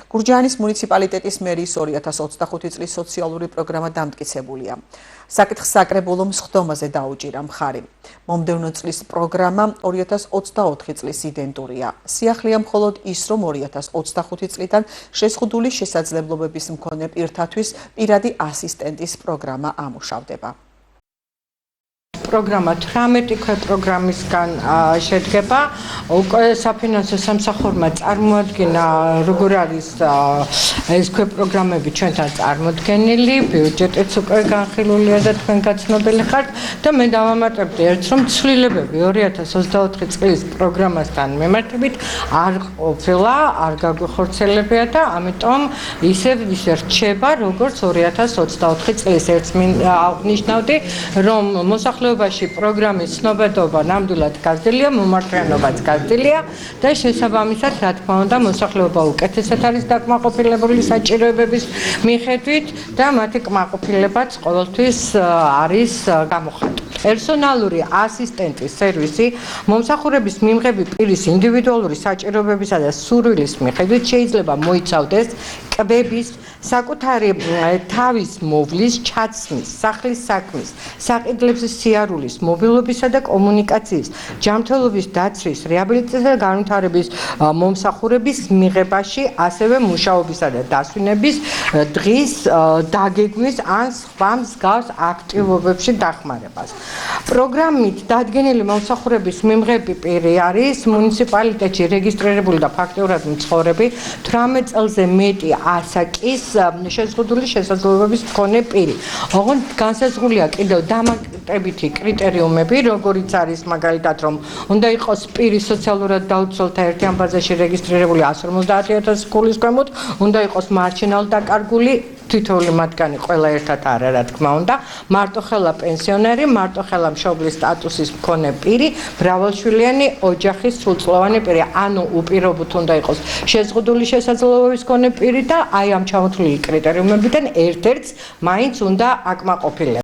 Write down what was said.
გურჯაანის მუნიციპალიტეტის მერის 2025 წლის სოციალური პროგრამა დამტკიცებულია. საკითხს საკრებულო მსხდომაზე დაუჭირა მხარი. მომდევნო წლის პროგრამა 2024 წლის იდენტურია. სიახლეა მხოლოდ ის, რომ 2025 წლიდან შეზღუდული შესაძლებლობების მქონე პირთათვის პირადი ასისტენტის პროგრამა ამუშავდება. პროგრამა 18 ქვეპროგრამისგან შედგება. უკვე საფინანსო სამსახურმა წარმოადგინა როგორ არის ეს ქვეპროგრამები ჩვენთან წარმოდგენილი, ბიუჯეტიც უკვე განხილულია და თქვენ გაცნობილი ხართ და მე დავამატებდი ერთს, რომ ცვლილებები 2024 წლის პროგრამასთან მიმართებით არ ყოფილა, არ გაგვიხორციელებია და ამიტომ ისევ რჩება როგორც 2024 წლის. ერთს აღნიშნავდი, რომ მოსახლეობაში პროგრამის ცნობადობა ნამდვილად გაზრდილია, მომართვიანობაც გაზრდილია და შესაბამისად, რა თქმა უნდა, მოსახლეობა უკეთესად არის დაკმაყოფილებული საჭიროებების მიხედვით და მათი კმაყოფილებაც ყოველთვის არის გამოხატული. პერსონალური ასისტენტის სერვისი მომსახურების მიმღები პირის ინდივიდუალური საჭიროებებისა და სურვილის მიხედვით შეიძლება მოიცავდეს კბების, საკუთარი თავის მოვლის, ჩაცმის, სახლის საქმის, საყიდლების სიარულის, მობილობისა და კომუნიკაციის, ჯანმრთელობის დაცვის, რეაბილიტაციის და განვითარების მომსახურების მიღებაში, ასევე მუშაობისა და დასვინების დღის დაგეგმვის ან სხვა მსგავს აქტივობებში დახმარებას. პროგრამით დადგენილი მომსახურების მიმღები პირი არის მუნიციპალიტეტში რეგისტრირებული და ფაქტიურად მცხოვრები 18 წელზე მეტი ასაკის შეზღუდული შესაძლებლობების მქონე პირი. ოღონდ განსაზღვრულია კიდევ დამატებითი კრიტერიუმები, როგორიც არის მაგალითად, რომ უნდა იყოს პირი სოციალურად დაუცველთა ერთიან ბაზაში რეგისტრირებული 150,000 ქულის ქვემოთ, უნდა იყოს მარჯინალ დაკარგული თითოეული მათგანი ყველა ერთად არა, რა თქმა უნდა, მარტოხელა პენსიონერი, მარტოხელა მშობლის სტატუსის მქონე პირი, მრავალშვილიანი ოჯახის სრულწლოვანი პირი, ანუ უპირობოდ უნდა იყოს შეზღუდული შესაძლებლობების მქონე პირი და აი ამ ჩამოთვლილი კრიტერიუმებიდან ერთ-ერთს მაინც უნდა აკმაყოფილება.